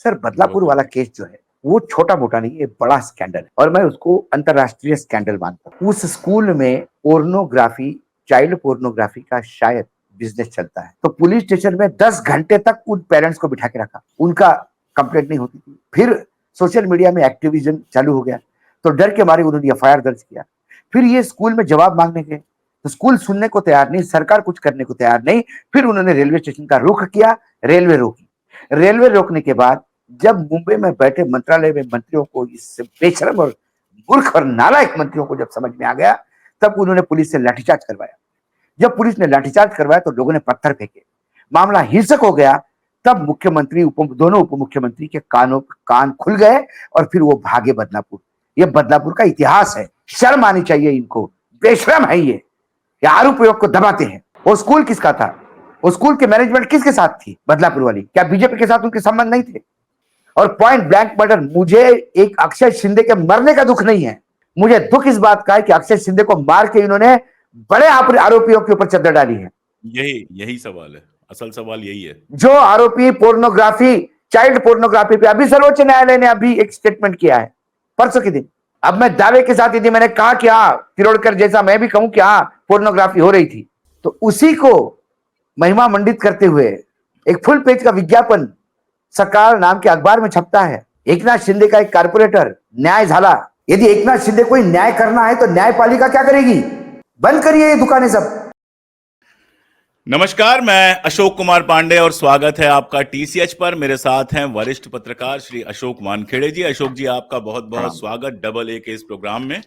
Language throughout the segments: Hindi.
सर बहुत बदलापुर वाला केस जो है वो छोटा मोटा नहीं, ये बड़ा स्कैंडल है और मैं उसको अंतरराष्ट्रीय स्कैंडल मानता हूँ। उस स्कूल में पोर्नोग्राफी, चाइल्ड पोर्नोग्राफी का शायद बिजनेस चलता है, तो पुलिस स्टेशन में 10 घंटे तक उन पेरेंट्स को बिठा के रखा, उनका कंप्लेंट नहीं होती थी। फिर सोशल मीडिया में एक्टिविज्म चालू हो गया, तो डर के मारे उन्होंने एफआईआर दर्ज किया। फिर ये स्कूल में जवाब मांगने गए, तो स्कूल सुनने को तैयार नहीं, सरकार कुछ करने को तैयार नहीं। फिर उन्होंने रेलवे स्टेशन का रुख किया, रेलवे रोकी। रेलवे रोकने के बाद जब मुंबई में बैठे मंत्रालय में मंत्रियों को, इस बेशरम और मूर्ख और नालायक मंत्रियों को जब समझ में आ गया, तब उन्होंने पुलिस से लाठीचार्ज करवाया। जब पुलिस ने लाठीचार्ज करवाया तो लोगों ने पत्थर फेंके, मामला हिंसक हो गया। तब मुख्यमंत्री दोनों उप मुख्यमंत्री के कान खुल गए और फिर वो भागे बदलापुर। ये बदलापुर का इतिहास है, शर्म आनी चाहिए इनको, बेशरम है ये आरोप को दबाते हैं। वो स्कूल किसका था? वो स्कूल के मैनेजमेंट किसके साथ थी? बदलापुर वाली। क्या बीजेपी के साथ उनके संबंध नहीं थे? और पॉइंट ब्लैंक मर्डर, मुझे एक अक्षय शिंदे के मरने का दुख नहीं है, मुझे दुख इस बात का है कि अक्षय शिंदे को मार के इन्होंने बड़े आरोपियों के ऊपर चद्दर डाली है। यही सवाल है, असल सवाल यही है। जो आरोपी पोर्नोग्राफी, चाइल्ड पोर्नोग्राफी पे अभी सर्वोच्च न्यायालय ने अभी एक स्टेटमेंट किया है परसों के दिन। अब मैं दावे के साथ यदि मैंने कहा कि हाँ, तिरोड़कर जैसा मैं भी कहूं कि हाँ पोर्नोग्राफी हो रही थी, तो उसी को महिमा मंडित करते हुए एक फुल पेज का विज्ञापन सकाळ नाम के अखबार में छपता है। एकनाथ शिंदे का एक कारपोरेटर न्याय झाला। यदि एकनाथ शिंदे को न्याय करना है तो न्यायपालिका क्या करेगी? बंद करिए ये दुकानें सब। नमस्कार, मैं अशोक कुमार पांडे और स्वागत है आपका टीसीएच पर। मेरे साथ हैं वरिष्ठ पत्रकार श्री अशोक वानखेड़े जी। अशोक जी, आपका बहुत बहुत स्वागत डबल ए के इस प्रोग्राम में।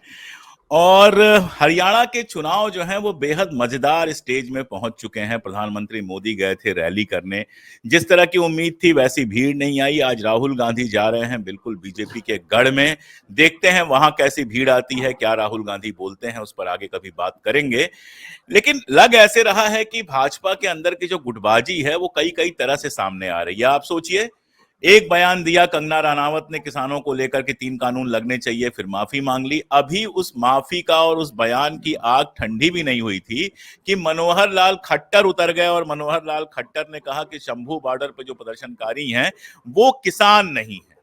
और हरियाणा के चुनाव जो हैं वो बेहद मजेदार स्टेज में पहुंच चुके हैं। प्रधानमंत्री मोदी गए थे रैली करने, जिस तरह की उम्मीद थी वैसी भीड़ नहीं आई। आज राहुल गांधी जा रहे हैं बिल्कुल बीजेपी के गढ़ में, देखते हैं वहां कैसी भीड़ आती है, क्या राहुल गांधी बोलते हैं, उस पर आगे कभी बात करेंगे। लेकिन लग ऐसे रहा है कि भाजपा के अंदर की जो गुटबाजी है वो कई कई तरह से सामने आ रही है। आप सोचिए, एक बयान दिया कंगना रनावत ने किसानों को लेकर के 3 कानून लगने चाहिए, फिर माफी मांग ली। अभी उस माफी का और उस बयान की आग ठंडी भी नहीं हुई थी कि मनोहर लाल खट्टर उतर गए और मनोहर लाल खट्टर ने कहा कि शंभू बॉर्डर पे जो प्रदर्शनकारी हैं वो किसान नहीं है।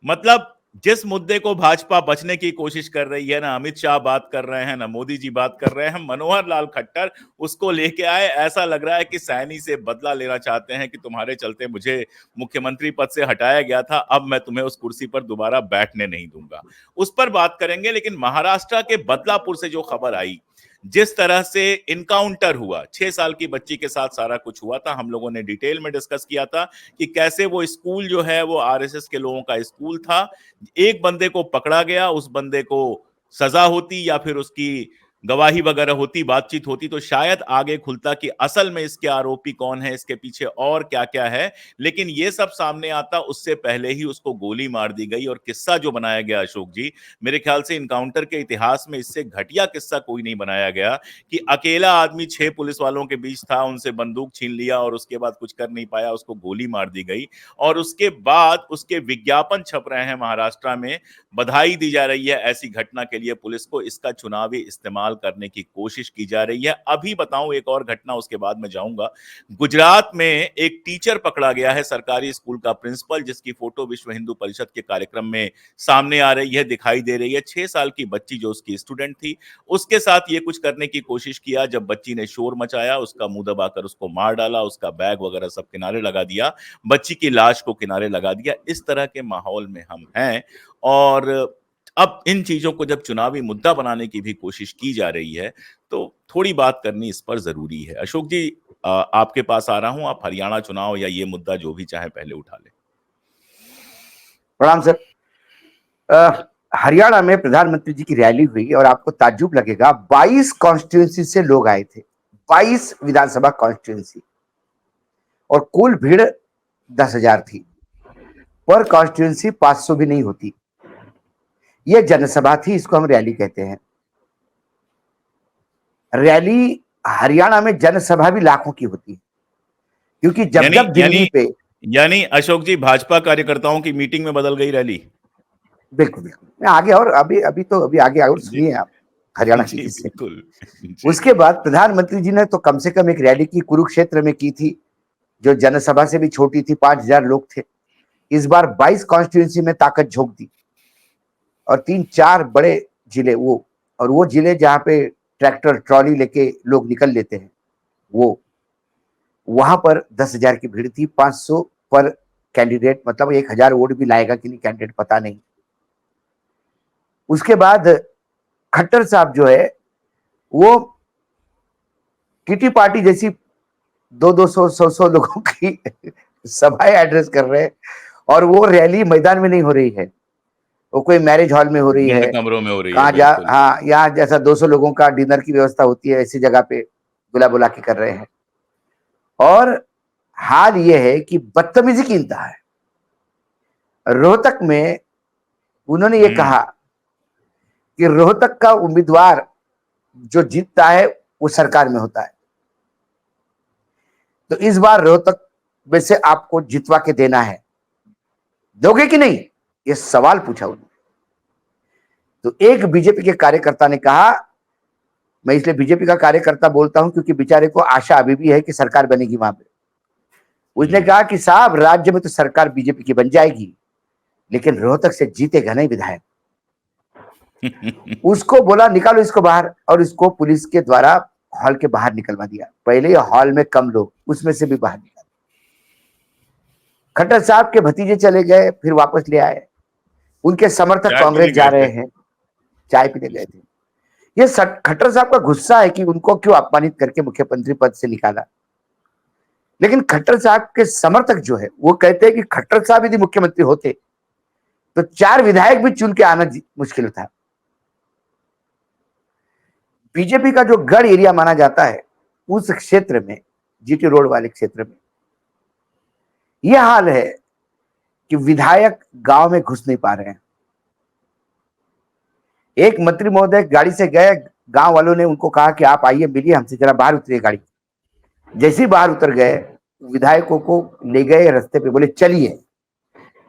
मतलब जिस मुद्दे को भाजपा बचने की कोशिश कर रही है, ना अमित शाह बात कर रहे हैं, ना मोदी जी बात कर रहे हैं, मनोहर लाल खट्टर उसको लेके आए। ऐसा लग रहा है कि सैनी से बदला लेना चाहते हैं कि तुम्हारे चलते मुझे मुख्यमंत्री पद से हटाया गया था, अब मैं तुम्हें उस कुर्सी पर दोबारा बैठने नहीं दूंगा। उस पर बात करेंगे। लेकिन महाराष्ट्र के बदलापुर से जो खबर आई, जिस तरह से इनकाउंटर हुआ, 6 साल की बच्ची के साथ सारा कुछ हुआ था, हम लोगों ने डिटेल में डिस्कस किया था कि कैसे वो स्कूल जो है वो आरएसएस के लोगों का स्कूल था। एक बंदे को पकड़ा गया, उस बंदे को सजा होती या फिर उसकी गवाही वगैरह होती, बातचीत होती, तो शायद आगे खुलता कि असल में इसके आरोपी कौन है, इसके पीछे और क्या क्या है। लेकिन ये सब सामने आता उससे पहले ही उसको गोली मार दी गई। और किस्सा जो बनाया गया अशोक जी, मेरे ख्याल से इनकाउंटर के इतिहास में इससे घटिया किस्सा कोई नहीं बनाया गया कि अकेला आदमी 6 पुलिस वालों के बीच था, उनसे बंदूक छीन लिया और उसके बाद कुछ कर नहीं पाया, उसको गोली मार दी गई। और उसके बाद उसके विज्ञापन छप रहे हैं महाराष्ट्र में, बधाई दी जा रही है ऐसी घटना के लिए पुलिस को, इसका चुनावी इस्तेमाल करने की कोशिश की जा रही है। अभी बताऊं एक और घटना, उसके बाद मैं जाऊंगा। गुजरात में एक टीचर पकड़ा गया है, सरकारी स्कूल का प्रिंसिपल, जिसकी फोटो विश्व हिंदू परिषद के कार्यक्रम में सामने आ रही है, दिखाई दे रही है। 6 साल की बच्ची जो उसकी स्टूडेंट थी, उसके साथ ये कुछ करने की कोशिश किया। जब बच्ची ने शोर मचाया, उसका मुंह दबाकर उसको मार डाला, उसका बैग वगैरह सब किनारे लगा दिया, बच्ची की लाश को किनारे लगा दिया। इस तरह के माहौल में हम हैं। और अब इन चीजों को जब चुनावी मुद्दा बनाने की भी कोशिश की जा रही है, तो थोड़ी बात करनी इस पर जरूरी है। अशोक जी, आपके पास आ रहा हूं, आप हरियाणा चुनाव या ये मुद्दा जो भी चाहे पहले उठा ले। प्रणाम सर। हरियाणा में प्रधानमंत्री जी की रैली हुई और आपको ताज्जुब लगेगा, 22 कॉन्स्टिट्यूंसी से लोग आए थे, 22 विधानसभा कॉन्स्टिट्यूंसी, और कुल भीड़ 10,000 थी। पर कॉन्स्टिट्यूंसी 500 भी नहीं होती। यह जनसभा थी, इसको हम रैली कहते हैं। रैली हरियाणा में जनसभा भी लाखों की होती है, क्योंकि जब जब दिल्ली पे, यानी अशोक जी, भाजपा कार्यकर्ताओं की मीटिंग में बदल गई रैली। बिल्कुल बिल्कुल। मैं आगे, और अभी आगे और सुनिए आप हरियाणा की किस्से। उसके बाद प्रधानमंत्री जी ने तो कम से कम एक रैली की कुरुक्षेत्र में की थी, जो जनसभा से भी छोटी थी, 5,000 लोग थे। इस बार 22 कॉन्स्टिट्यूंसी में ताकत झोंक दी और 3-4 बड़े जिले वो, और वो जिले जहां पे ट्रैक्टर ट्रॉली लेके लोग निकल लेते हैं, वो वहां पर 10,000 की भीड़ थी। 500 पर कैंडिडेट, मतलब 1,000 वोट भी लाएगा कि नहीं कैंडिडेट पता नहीं। उसके बाद खट्टर साहब जो है वो किटी पार्टी जैसी 200-200 100 लोगों की सभाएं एड्रेस कर रहे हैं, और वो रैली मैदान में नहीं हो रही है, वो कोई मैरिज हॉल में हो रही बंद है। कमरों में हो रही है, कहाँ जा, बिल्कुल। हाँ, यहाँ जैसा 200 लोगों का डिनर की व्यवस्था होती है ऐसी जगह पे बुला बुला के कर रहे हैं। और हाल ये है कि बदतमीजी की इंतहा है। रोहतक में उन्होंने ये हम्म। कहा कि रोहतक का उम्मीदवार जो जीतता है वो सरकार में होता है, तो इस बार रोहतक में से आपको जितवा के देना है, दोगे कि नहीं, ये सवाल पूछा उन्होंने। तो एक बीजेपी के कार्यकर्ता ने कहा, मैं इसलिए बीजेपी का कार्यकर्ता बोलता हूं क्योंकि बेचारे को आशा अभी भी है कि सरकार बनेगी वहां पे। उसने कहा कि साहब राज्य में तो सरकार बीजेपी की बन जाएगी, लेकिन रोहतक से जीतेगा नहीं विधायक। उसको बोला निकालो इसको बाहर, और इसको पुलिस के द्वारा हॉल के बाहर निकलवा दिया। पहले हॉल में कम लोग, उसमें से भी बाहर निकाल। खट्टर साहब के भतीजे चले गए, फिर वापस ले आए। उनके समर्थक चाय कांग्रेस पीने जा गए रहे थे। हैं, चाय पीने गए थे। ये खट्टर साहब का गुस्सा है कि उनको क्यों अपमानित करके मुख्यमंत्री पद से निकाला। लेकिन खट्टर साहब के समर्थक जो है वो कहते हैं कि खट्टर साहब यदि मुख्यमंत्री होते तो 4 विधायक भी चुन के आना मुश्किल था। बीजेपी का जो गढ़ एरिया माना जाता है उस क्षेत्र में, जीटी रोड वाले क्षेत्र में यह हाल है कि विधायक गांव में घुस नहीं पा रहे हैं। एक मंत्री महोदय गाड़ी से गए, गांव वालों ने उनको कहा कि आप आइए मिलिए हमसे, जरा बाहर उतरिए गाड़ी। जैसे ही बाहर उतर गए, विधायकों को ले गए रास्ते पे, बोले चलिए।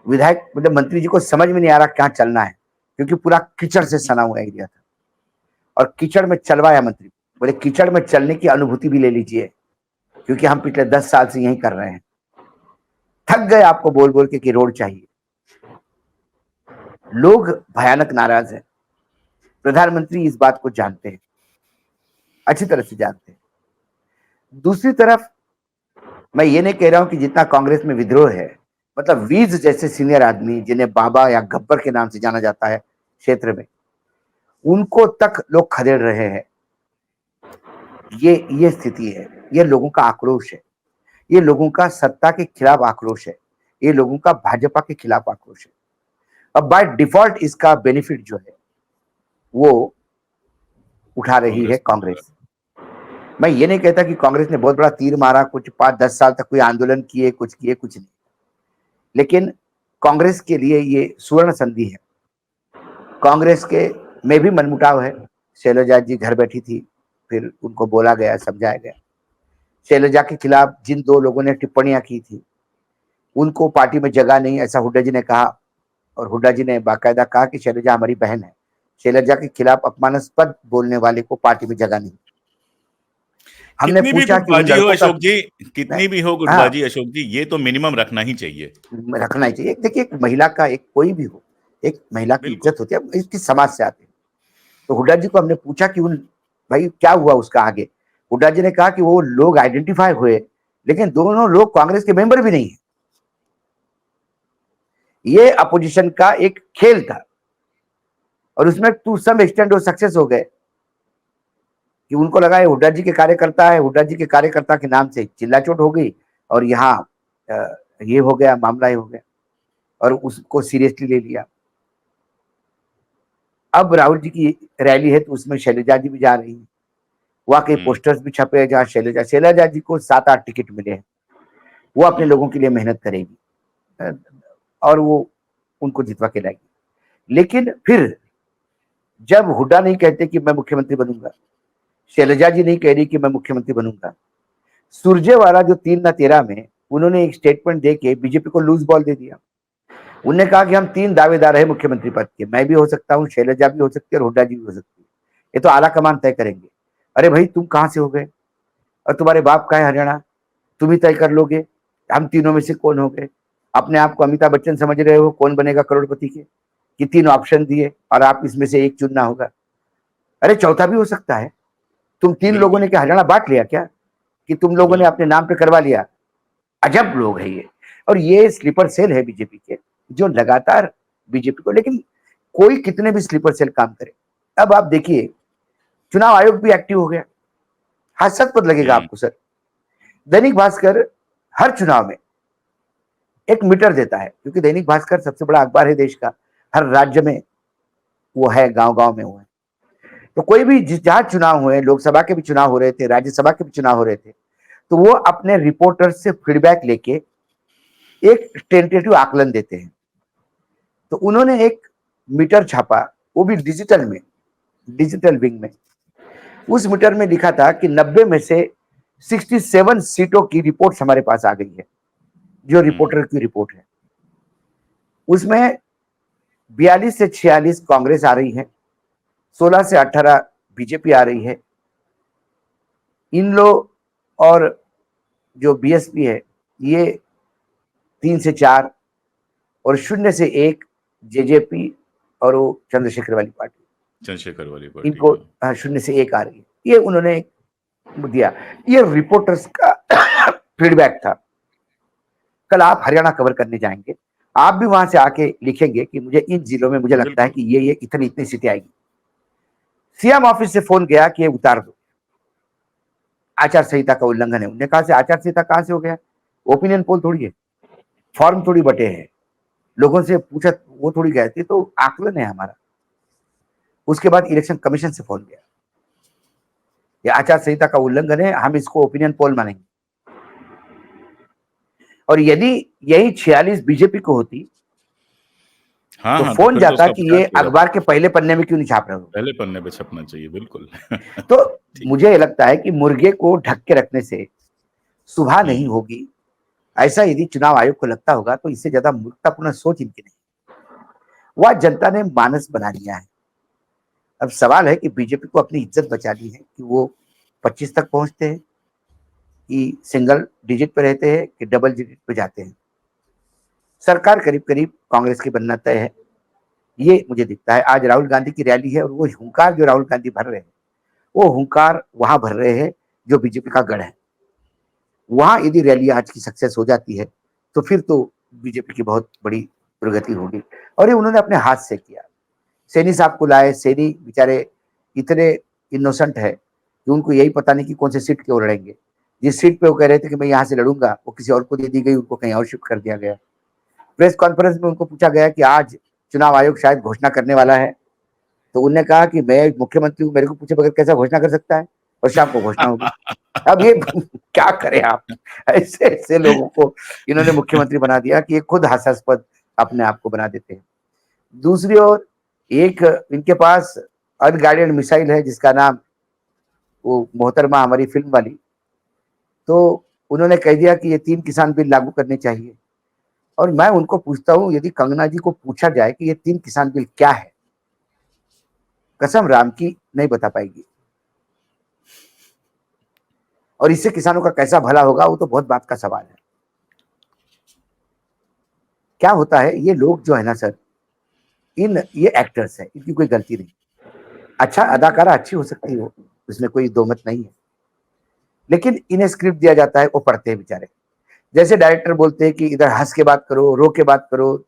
विधायक मतलब मंत्री जी को समझ में नहीं आ रहा क्या चलना है, क्योंकि पूरा कीचड़ से सना हुआ एरिया था, और कीचड़ में चलवाया मंत्री। बोले कीचड़ में चलने की अनुभूति भी ले लीजिए, क्योंकि हम पिछले 10 साल से यही कर रहे हैं। थक गए आपको बोल बोल के कि रोड चाहिए। लोग भयानक नाराज है। प्रधानमंत्री इस बात को जानते हैं, अच्छी तरह से जानते हैं। दूसरी तरफ मैं ये नहीं कह रहा हूं कि जितना कांग्रेस में विद्रोह है, मतलब वीज जैसे सीनियर आदमी जिन्हें बाबा या गब्बर के नाम से जाना जाता है क्षेत्र में, उनको तक लोग खदेड़ रहे हैं। ये स्थिति है, ये लोगों का आक्रोश है, ये लोगों का सत्ता के खिलाफ आक्रोश है, ये लोगों का भाजपा के खिलाफ आक्रोश है। अब बाय डिफॉल्ट इसका बेनिफिट जो है वो उठा रही है कांग्रेस। मैं ये नहीं कहता कि कांग्रेस ने बहुत बड़ा तीर मारा, कुछ 5-10 साल तक कोई आंदोलन किए, कुछ नहीं, लेकिन कांग्रेस के लिए ये सुवर्ण संधि है। कांग्रेस के में भी मनमुटाव है। शैलजा जी घर बैठी थी, फिर उनको बोला गया, समझाया गया। शैलजा के खिलाफ जिन 2 लोगों ने टिप्पणियां की थी उनको पार्टी में जगह नहीं, ऐसा हुड्डा जी ने कहा, और हुड्डा जी ने बाकायदा कहा कि शैलजा हमारी बहन है, शैलजा के खिलाफ अपमानास्पद बोलने वाले को पार्टी में जगह नहीं। हमने कितनी भी पूछा कि उन गुटबाजी हो लड़कों का, अशोक जी, कितनी भी हो हाँ, गुटबाजी अशोक जी, ये तो मिनिमम रखना ही चाहिए। रखना ही चाहिए। देखिए एक महिला का, एक कोई भी हो, एक महिला की बिल्कुल। इज्जत होती है, इसकी समाज से आते हैं। तो हुड्डा जी को हमने पूछा कि उन भाई क्या हुआ उसका आगे। हुड्डा जी ने कहा कि वो लोग आइडेंटिफाई हुए, लेकिन दोनों लोग कांग्रेस के मेंबर भी नहीं है। ये अपोजिशन का एक खेल था, और उसमें टू सम एक्सटेंड वो सक्सेस हो गए कि उनको लगा ये हुड्डा जी के कार्यकर्ता है, हुड्डा जी के कार्यकर्ता के नाम से चिल्लाचोट हो गई, और यहाँ ये हो गया, मामला ये हो गया, और उसको सीरियसली ले लिया। अब राहुल जी की रैली है तो उसमें शैलजा जी भी जा रही है। वहां के पोस्टर्स भी छपे हैं जहाँ शैलजा जी को 7-8 टिकट मिले हैं। वो अपने लोगों के लिए मेहनत करेगी और वो उनको जितवा के लाएगी। लेकिन फिर जब हुड्डा नहीं कहते कि मैं मुख्यमंत्री बनूंगा, शैलजा जी नहीं कह रही कि मैं मुख्यमंत्री बनूंगा, सुरजेवाला जो 3 ना 13 में उन्होंने एक स्टेटमेंट दे के बीजेपी को लूज बॉल दे दिया। उन्होंने कहा कि हम 3 दावेदार है मुख्यमंत्री पद के, मैं भी हो सकता हूँ, शैलजा भी हो सकती है और हुड्डा जी भी हो सकती है, ये तो आला कमान तय करेंगे। अरे भाई तुम कहां से हो गए, और तुम्हारे बाप का है हरियाणा, तुम ही तय कर लोगे, हम तीनों में से कौन हो गए। अपने आप को अमिताभ बच्चन समझ रहे हो, कौन बनेगा करोड़पति के, कि 3 ऑप्शन दिए और आप इसमें से एक चुनना होगा। अरे चौथा भी हो सकता है। तुम 3 लोगों बिल्कुल। ने क्या हरियाणा बांट लिया क्या, कि तुम लोगों ने बिल्कुल। अपने नाम पे करवा लिया? अजब लोग हैं ये। और ये स्लीपर सेल है बीजेपी के, जो लगातार बीजेपी को, लेकिन कोई कितने भी स्लीपर सेल काम करे। अब आप देखिए, चुनाव आयोग भी एक्टिव हो गया। हास्यास्पद लगेगा हुँ। आपको सर, दैनिक भास्कर हर चुनाव में एक मीटर देता है, क्योंकि दैनिक भास्कर सबसे बड़ा अखबार है देश का, हर राज्य में वो है, गांव-गांव में वो है। तो कोई भी जहाँ चुनाव हुए, लोकसभा के भी चुनाव हो रहे थे, राज्यसभा के भी चुनाव हो रहे थे, तो वो अपने रिपोर्टर से फीडबैक लेके एक टेंटेटिव आकलन देते हैं। तो उन्होंने एक मीटर छापा, वो भी डिजिटल में, डिजिटल विंग में। उस मीटर में लिखा था कि 90 में से 67 सीटों की रिपोर्ट हमारे पास आ गई है, जो हुँ। रिपोर्टर की रिपोर्ट है। उसमें 42 से 46 कांग्रेस आ रही है, 16 से 18 बीजेपी आ रही है। इन लोग और जो बीएसपी है, ये 3 से 4 और 0 से 1 जेजेपी और वो चंद्रशेखर वाली पार्टी, चंद्रशेखर वाली पार्टी, इनको हाँ। 0 से 1 आ रही है। ये उन्होंने दिया। ये रिपोर्टर्स का फीडबैक था। कल आप हरियाणा कवर करने जाएंगे, आप भी वहां से आके लिखेंगे कि मुझे इन जिलों में मुझे लगता है बिल्कुल। कि ये इतनी इतनी सीटें आएगी। सीएम ऑफिस से फोन गया कि ये उतार दो, आचार संहिता का उल्लंघन है। उन्होंने कहा से आचार संहिता कहां से हो गया? ओपिनियन पोल थोड़ी है, फॉर्म थोड़ी बटे हैं, लोगों से पूछा वो थोड़ी गए थे, तो आकलन है हमारा। उसके बाद इलेक्शन कमीशन से फोन गया, ये आचार संहिता का उल्लंघन है, हम इसको ओपिनियन पोल मानेंगे। और यदि यही 46 बीजेपी को होती, हाँ, तो हाँ, तो फोन फिर तो जाता उसका कि प्रचार ये किया अखबार जाता। के पहले पन्ने में क्यों नहीं छाप रहे हो? पहले पन्ने पे छपना चाहिए, बिल्कुल। तो ठीक। मुझे लगता है कि मुर्गे को ढक के रखने से सुबह नहीं हुँ। होगी। ऐसा यदि चुनाव आयोग को लगता होगा, तो इससे ज्यादा मूर्खतापूर्ण सोच इनकी नहीं। वह जनता ने मानस बना लिया है। अब सवाल है कि बीजेपी को अपनी इज्जत बचानी है कि वो 25 तक पहुंचते हैं, कि सिंगल डिजिट पे रहते हैं, कि डबल डिजिट पे जाते हैं। सरकार करीब करीब कांग्रेस की बनना तय है, ये मुझे दिखता है। आज राहुल गांधी की रैली है, और वो हुंकार जो राहुल गांधी भर रहे हैं, वो हुंकार वहां भर रहे हैं जो बीजेपी का गढ़ है। वहां यदि रैली आज की सक्सेस हो जाती है, तो फिर तो बीजेपी की बहुत बड़ी प्रगति होगी। और ये उन्होंने अपने हाथ से किया। सैनी साहब को लाए, सैनी बेचारे इतने इनोसेंट है कि उनको यही पता नहीं कि कौन से सीट की ओर लड़ेंगे। जिस सीट पे वो कह रहे थे कि मैं यहाँ से लड़ूंगा, वो किसी और को दे दी गई, उनको कहीं और शिफ्ट कर दिया गया। प्रेस कॉन्फ्रेंस में उनको पूछा गया कि आज चुनाव आयोग शायद घोषणा करने वाला है, तो उन्होंने कहा कि मैं मुख्यमंत्री हूँ, मेरे को पूछे बगैर कैसा घोषणा कर सकता है, और शाम को घोषणा होगी। अब ये क्या करें आप, ऐसे ऐसे लोगों को इन्होंने मुख्यमंत्री बना दिया कि ये खुद हास्यास्पद अपने आप को बना देते हैं। दूसरी ओर एक इनके पास अनगाइडेड मिसाइल है, जिसका नाम, वो मोहतरमा हमारी फिल्म वाली, तो उन्होंने कह दिया कि ये 3 किसान बिल लागू करने चाहिए। और मैं उनको पूछता हूँ, यदि कंगना जी को पूछा जाए कि ये 3 किसान बिल क्या है, कसम राम की नहीं बता पाएगी। और इससे किसानों का कैसा भला होगा, वो तो बहुत बात का सवाल है। क्या होता है, ये लोग जो है ना सर, ये एक्टर्स है, इनकी कोई गलती नहीं। अच्छा, अदाकारा अच्छी हो सकती हो, उसमें कोई दो मत नहीं है, लेकिन इन्हें स्क्रिप्ट दिया जाता है, वो पढ़ते हैं बेचारे। जैसे डायरेक्टर बोलते हैं कि इधर हंस के बात करो, रो के बात करो,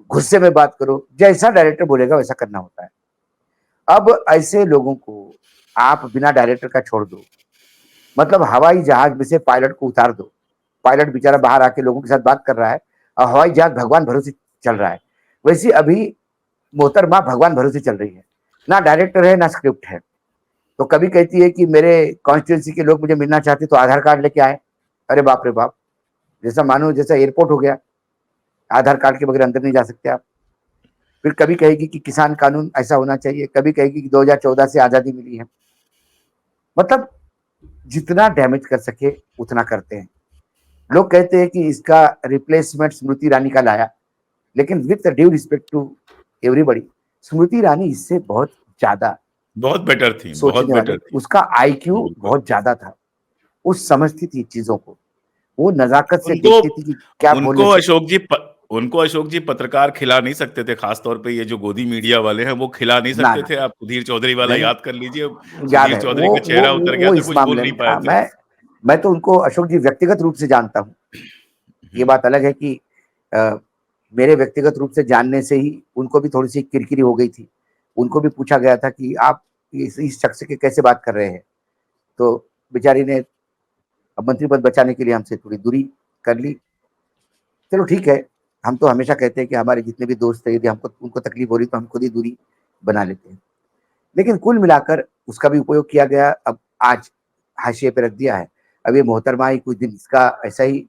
गुस्से में बात करो, जैसा डायरेक्टर बोलेगा वैसा करना होता है। अब ऐसे लोगों को आप बिना डायरेक्टर का छोड़ दो, मतलब हवाई जहाज में से पायलट को उतार दो, पायलट बेचारा बाहर आके लोगों के साथ बात कर रहा है, और हवाई जहाज भगवान भरोसे चल रहा है। वैसे अभी मोहतरमा भगवान भरोसे चल रही है, ना डायरेक्टर है ना स्क्रिप्ट है। तो कभी कहती है कि मेरे कॉन्स्टिट्यूंसी के लोग मुझे मिलना चाहते तो आधार कार्ड लेके आए। अरे बाप रे बाप, जैसा मानो जैसा एयरपोर्ट हो गया, आधार कार्ड के बगैर अंदर नहीं जा सकते आप। फिर कभी कहेगी कि किसान कानून ऐसा होना चाहिए, कभी कहेगी कि 2014 से आजादी मिली है। मतलब जितना डैमेज कर सके उतना करते हैं। लोग कहते हैं कि इसका रिप्लेसमेंट स्मृति ईरानी का लाया, लेकिन with due respect to everybody, Smriti Irani इससे बहुत ज्यादा बहुत बेटर थी, बहुत सोचने वाले, बेटर थी। उसका आईक्यू बिल्कुल। बहुत ज्यादा था, वो समझती थी चीजों को। वो नजाकत से उनको देखती थी कि क्या उनको बोलने से। उनको अशोक जी पत्रकार खिला नहीं सकते थे, खासतौर पे ये जो गोदी मीडिया वाले हैं वो खिला नहीं ना सकते ना थे। आप सुधीर चौधरी वाला नहीं, याद कर लीजिए, याद सुधीर है चौधरी का चेहरा उतर गया वो था, इस कुछ बोल मामले नहीं में पाए था। थे। मैं तो उनको अशोक जी व्यक्तिगत रूप से जानता हूँ। ये हम्म। बात अलग है कि अ, मेरे व्यक्तिगत रूप से जानने से ही उनको भी थोड़ी सी किरकिरी हो गई थी। उनको भी पूछा गया था कि आप इस शख्स के कैसे बात कर रहे हैं, तो बेचारी ने मंत्री पद बचाने के लिए हमसे थोड़ी दूरी कर ली। चलो ठीक है, हम तो हमेशा कहते हैं कि हमारे जितने भी दोस्त हैं, यदि हमको उनको तकलीफ हो रही तो हम खुद ही दूरी बना लेते हैं। लेकिन कुल मिलाकर उसका भी उपयोग किया गया। अब आज हाशिए पे रख दिया है। अब ये मोहतरमा ही कुछ दिन इसका ऐसा ही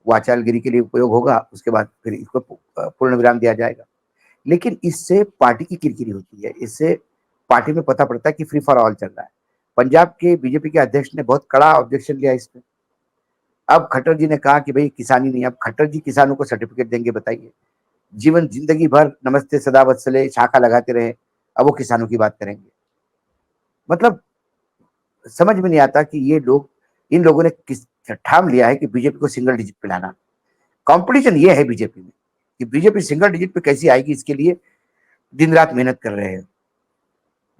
वाचालगिरी के लिए उपयोग होगा, उसके बाद फिर इसको पूर्ण विराम दिया जाएगा। लेकिन इससे पार्टी की किरकिरी होती है, इससे पार्टी में पता पड़ता है कि फ्री फॉर ऑल चल रहा है। पंजाब के बीजेपी के अध्यक्ष ने बहुत कड़ा ऑब्जेक्शन लिया इस पे। अब खट्टर जी ने कहा कि भाई किसानी नहीं, अब खट्टर जी किसानों को सर्टिफिकेट देंगे बताइए? जीवन जिंदगी भर नमस्ते सदा वत्सले शाखा लगाते रहे, अब वो किसानों की बात करेंगे? मतलब समझ में नहीं आता कि ये लोग, इन लोगों ने किस ठाम लिया है कि बीजेपी को सिंगल डिजिट पे लाना। कंपटीशन ये है बीजेपी में कि बीजेपी सिंगल डिजिट पे कैसे आएगी, इसके लिए दिन रात मेहनत कर रहे हैं।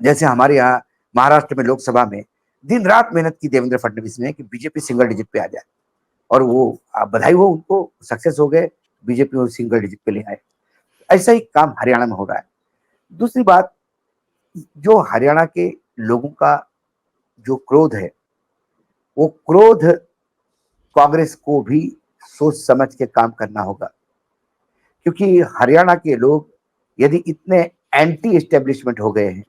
जैसे हमारे यहाँ महाराष्ट्र में लोकसभा में दिन रात मेहनत की देवेंद्र फडणवीस ने कि बीजेपी सिंगल डिजिट पे आ जाए, और वो बधाई हो उनको, सक्सेस हो गए, बीजेपी को सिंगल डिजिट पे ले आए। ऐसा ही काम हरियाणा में हो रहा है। दूसरी बात, जो हरियाणा के लोगों का जो क्रोध है, वो क्रोध कांग्रेस को भी सोच समझ के काम करना होगा। क्योंकि हरियाणा के लोग यदि इतने एंटी एस्टेब्लिशमेंट हो गए हैं,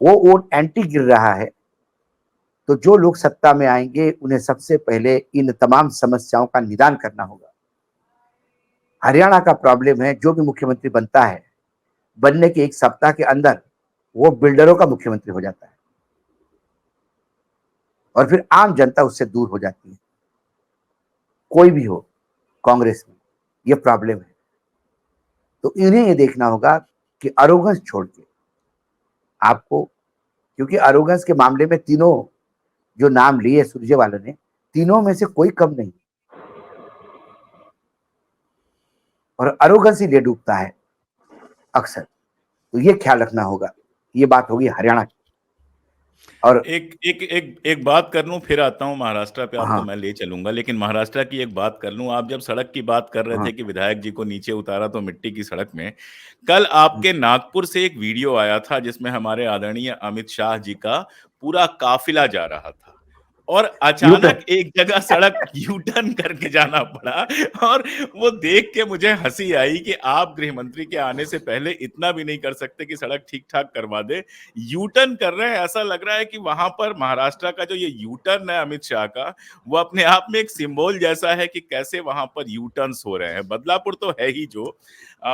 वो वोट एंटी गिर रहा है, तो जो लोग सत्ता में आएंगे उन्हें सबसे पहले इन तमाम समस्याओं का निदान करना होगा। हरियाणा का प्रॉब्लम है, जो भी मुख्यमंत्री बनता है, बनने के एक सप्ताह के अंदर वो बिल्डरों का मुख्यमंत्री हो जाता है, और फिर आम जनता उससे दूर हो जाती है। कोई भी हो कांग्रेस में, ये प्रॉब्लम है। तो इन्हें ये देखना होगा कि अरोगंस छोड़ के आपको, क्योंकि अरोगंस के मामले में तीनों जो नाम लिए सुरजेवाला ने, तीनों में से कोई कम नहीं, और अरोगंस ही ले डूबता है अक्सर। तो ये ख्याल रखना होगा। ये बात होगी हरियाणा की। और एक एक एक एक बात कर लूं, फिर आता हूं महाराष्ट्र पे, आपको हाँ मैं ले चलूंगा, लेकिन महाराष्ट्र की एक बात कर लूं। आप जब सड़क की बात कर रहे थे हाँ कि विधायक जी को नीचे उतारा तो मिट्टी की सड़क में, कल आपके नागपुर से एक वीडियो आया था जिसमें हमारे आदरणीय अमित शाह जी का पूरा काफिला जा रहा था, और यूटर्न। अचानक एक जगह सड़क यू टर्न करके जाना पड़ा। और वो देख के मुझे हंसी आई कि आप गृह मंत्री के आने से पहले इतना भी नहीं कर सकते कि सड़क ठीक ठाक करवा दे, यू टर्न कर रहे हैं। ऐसा लग रहा है कि वहां पर महाराष्ट्र का जो ये यू टर्न है अमित शाह का, वो अपने आप में एक सिंबल जैसा है कि कैसे वहां पर यू टर्न्स हो रहे हैं। बदलापुर तो है ही, जो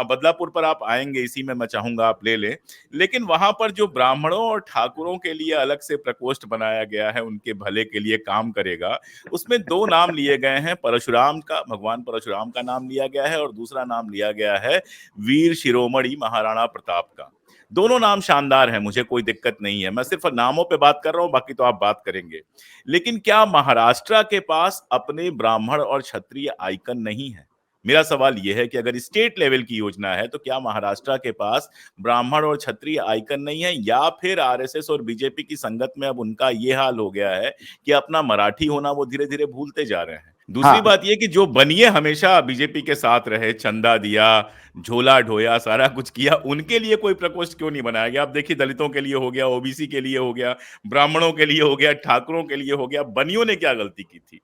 बदलापुर पर आप आएंगे, इसी में मैं चाहूंगा आप ले लें। लेकिन वहां पर जो ब्राह्मणों और ठाकुरों के लिए अलग से प्रकोष्ठ बनाया गया है, उनके भले के लिए काम करेगा, उसमें दो नाम लिए गए हैं। परशुराम का, भगवान परशुराम का नाम लिया गया है, और दूसरा नाम लिया गया है वीर शिरोमणि महाराणा प्रताप का। दोनों नाम शानदार हैं, मुझे कोई दिक्कत नहीं है, मैं सिर्फ नामों पे बात कर रहा हूं, बाकी तो आप बात करेंगे। लेकिन क्या महाराष्ट्र के पास अपने ब्राह्मण और क्षत्रिय आइकन नहीं है? मेरा सवाल यह है कि अगर स्टेट लेवल की योजना है, तो क्या महाराष्ट्र के पास ब्राह्मण और क्षत्रिय आइकन नहीं है, या फिर आरएसएस और बीजेपी की संगत में अब उनका ये हाल हो गया है कि अपना मराठी होना वो धीरे धीरे भूलते जा रहे हैं? दूसरी हाँ, बात ये कि जो बनिए हमेशा बीजेपी के साथ रहे, चंदा दिया, झोला ढोया, सारा कुछ किया, उनके लिए कोई प्रकोष्ठ क्यों नहीं बनाया गया? आप देखिए, दलितों के लिए हो गया, ओबीसी के लिए हो गया, ब्राह्मणों के लिए हो गया, ठाकुरों के लिए हो गया, बनियों ने क्या गलती की थी?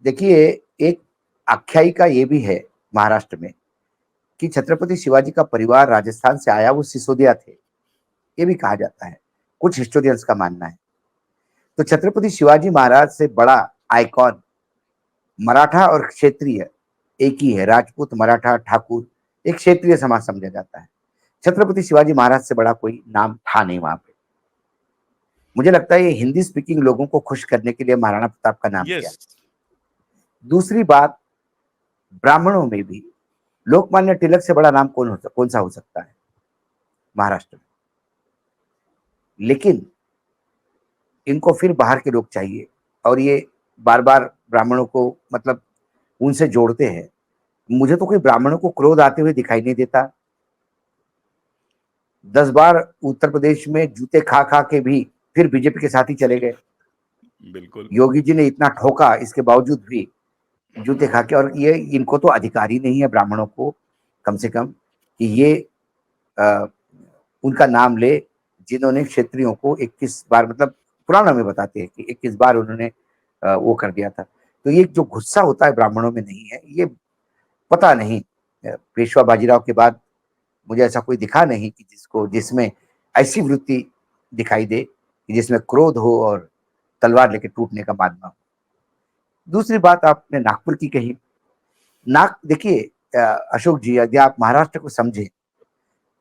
देखिए, एक आख्यायिका ये भी है महाराष्ट्र में कि छत्रपति शिवाजी का परिवार राजस्थान से आया, वो सिसोदिया थे, ये भी कहा जाता है, कुछ हिस्टोरियंस का मानना है। तो छत्रपति शिवाजी महाराज से बड़ा आइकॉन मराठा और क्षेत्रीय एक ही है, राजपूत मराठा ठाकुर एक क्षेत्रीय समाज समझा जाता है। छत्रपति शिवाजी महाराज से बड़ा कोई नाम था नहीं वहां पे। मुझे लगता है ये हिंदी स्पीकिंग लोगों को खुश करने के लिए महाराणा प्रताप का नाम लिया। यस। दूसरी बात, ब्राह्मणों में भी लोकमान्य तिलक से बड़ा नाम कौन सा हो सकता है महाराष्ट्र में? लेकिन इनको फिर बाहर के लोग चाहिए, और ये बार बार ब्राह्मणों को मतलब उनसे जोड़ते हैं। मुझे तो कोई ब्राह्मणों को क्रोध आते हुए दिखाई नहीं देता। 10 बार उत्तर प्रदेश में जूते खा खा के भी फिर बीजेपी के साथ ही चले गए। बिल्कुल। योगी जी ने इतना ठोका, इसके बावजूद भी जूते खा के। और ये इनको तो अधिकार ही नहीं है ब्राह्मणों को कम से कम कि ये आ, उनका नाम ले जिन्होंने क्षत्रियों को 21 बार, मतलब पुराना में बताते हैं कि 21 बार उन्होंने वो कर दिया था। तो ये जो गुस्सा होता है ब्राह्मणों में नहीं है, ये पता नहीं। पेशवा बाजीराव के बाद मुझे ऐसा कोई दिखा नहीं कि जिसमें ऐसी वृत्ति दिखाई दे कि जिसमें क्रोध हो और तलवार लेके टूटने का मानना हो। दूसरी बात आपने नागपुर की कही। देखिए अशोक जी, यदि आप महाराष्ट्र को समझे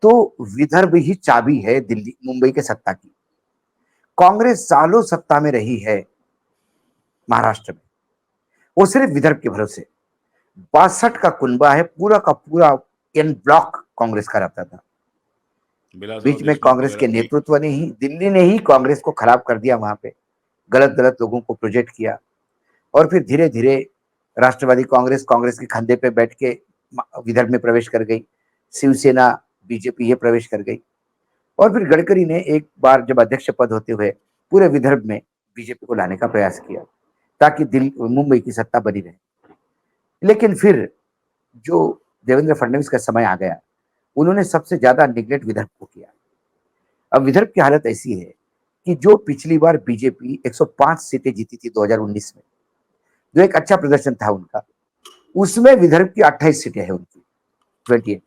तो विदर्भ ही चाबी है दिल्ली मुंबई के सत्ता की। कांग्रेस सालों सत्ता में रही है महाराष्ट्र में, वो सिर्फ विदर्भ के भरोसे। 62 का कुनबा है, पूरा का पूरा एन ब्लॉक कांग्रेस का रहता था। बिलासराव बीच में देशमुख कांग्रेस वगैरह के भी। नेतृत्व ने ही, दिल्ली ने ही कांग्रेस को खराब कर दिया। वहां पे गलत गलत लोगों को प्रोजेक्ट किया और फिर धीरे धीरे राष्ट्रवादी कांग्रेस कांग्रेस के कंधे पे बैठ के विदर्भ में प्रवेश कर गई। शिवसेना, बीजेपी ये प्रवेश कर गई। और फिर गडकरी ने एक बार जब अध्यक्ष पद होते हुए पूरे विदर्भ में बीजेपी को लाने का प्रयास किया ताकि मुंबई की सत्ता बनी रहे। लेकिन फिर जो देवेंद्र फडणवीस का समय आ गया, उन्होंने सबसे ज्यादा निगलेक्ट विदर्भ को किया। अब विदर्भ की हालत ऐसी है कि जो पिछली बार बीजेपी 105 सीटें जीती थी 2019 में, जो एक अच्छा प्रदर्शन था उनका, उसमें विदर्भ की 28 सीटें हैं उनकी, 28।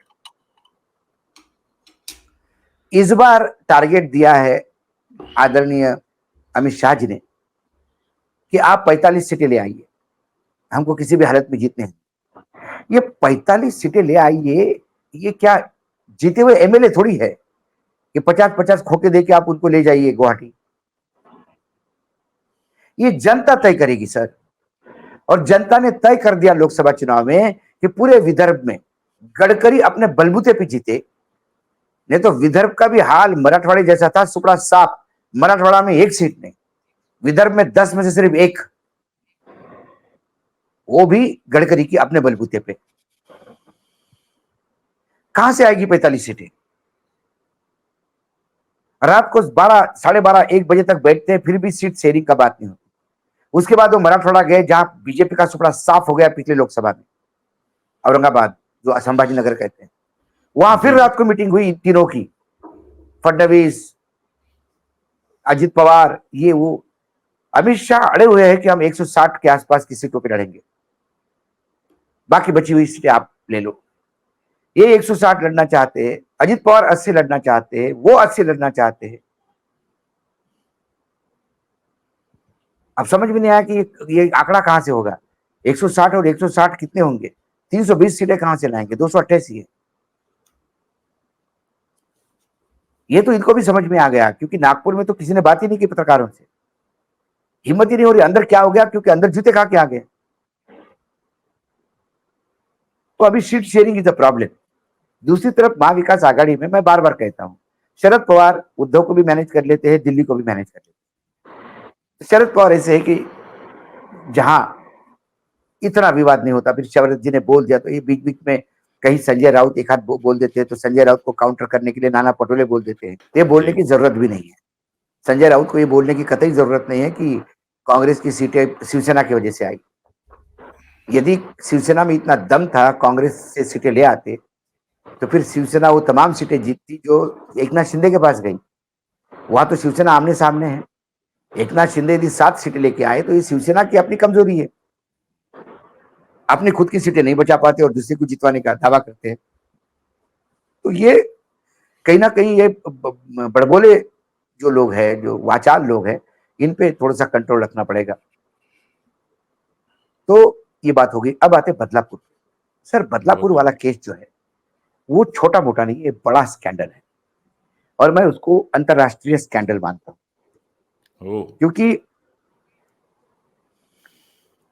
इस बार टारगेट दिया है आदरणीय अमित शाह जी ने कि आप 45 सीटें ले आइए, हमको किसी भी हालत में जीतने हैं। ये 45 सीटें ले आइए, ये क्या जीते हुए एमएलए थोड़ी है कि 50-50 खोके देके आप उनको ले जाइए गुवाहाटी। ये जनता तय करेगी सर। और जनता ने तय कर दिया लोकसभा चुनाव में कि पूरे विदर्भ में गडकरी अपने बलबूते पे जीते। नहीं तो विदर्भ का भी हाल मराठवाड़े जैसा था, सुपड़ा साफ। मराठवाड़ा में 1 सीट नहीं, विदर्भ में 10 में से सिर्फ 1, वो भी गडकरी की अपने बलबूते पे। कहां से आएगी 45 सीटें? रात को 12, 12:30, 1 बजे तक बैठते हैं, फिर भी सीट शेयरिंग का बात नहीं होती। उसके बाद वो मराठवाड़ा गए जहां बीजेपी का सुपड़ा साफ हो गया पिछले लोकसभा में, औरंगाबाद, जो संभाजी नगर कहते हैं। वहां फिर जी जी। रात को मीटिंग हुई तीनों की, फडणवीस, अजित पवार, ये वो। अमित शाह अड़े हुए हैं कि हम 160 के आसपास की सीटों पर लड़ेंगे, बाकी बची हुई सीटें आप ले लो। ये 160 लड़ना चाहते हैं, अजित पवार 80 लड़ना चाहते हैं, वो 80 लड़ना चाहते हैं। अब समझ में नहीं आया कि ये आंकड़ा कहां से होगा। 160 और 160 कितने होंगे? 320 सीटें कहां से लाएंगे? 288 है। ये तो इनको भी समझ में आ गया, क्योंकि नागपुर में तो किसी ने बात ही नहीं की पत्रकारों से। हिम्मत ही नहीं हो रही। अंदर क्या हो गया? क्योंकि अंदर जूते खा के आ गए। तो अभी seat sharing is the problem. दूसरी तरफ महाविकास आघाड़ी में मैं बार बार कहता हूं, शरद पवार उद्धव को भी मैनेज कर लेते हैं, दिल्ली को भी मैनेज कर लेते हैं। शरद पवार ऐसे है कि जहां इतना विवाद नहीं होता, फिर शरद जी ने बोल दिया तो ये बीच बीच में कहीं संजय राउत एक हाथ बोल देते हैं, तो संजय राउत को काउंटर करने के लिए नाना पटोले बोल देते हैं। ये बोलने जी। की जरूरत भी नहीं है। संजय राउत को ये बोलने की कतई जरूरत नहीं है कि कांग्रेस की सीटें शिवसेना की वजह से आई। यदि शिवसेना में इतना दम था, कांग्रेस से सीटें ले आते, तो फिर शिवसेना वो तमाम सीटें जीतती जो एकनाथ शिंदे के पास गई। वहां तो शिवसेना आमने सामने है। एकनाथ शिंदे यदि 7 सीटें लेके आए तो ये शिवसेना की अपनी कमजोरी है। अपनी खुद की सीटें नहीं बचा पाते और दूसरे को जितवाने का दावा करते हैं। तो ये कहीं ना कहीं ये बड़बोले जो लोग हैं, जो वाचाल लोग हैं, इन पे थोड़ा सा कंट्रोल रखना पड़ेगा। तो ये बात होगी। अब आते बदलापुर। सर, बदलापुर ओहो। वाला केस जो है वो छोटा मोटा नहीं, ये बड़ा स्कैंडल है और मैं उसको अंतरराष्ट्रीय स्कैंडल मानता हूं। ओ। क्योंकि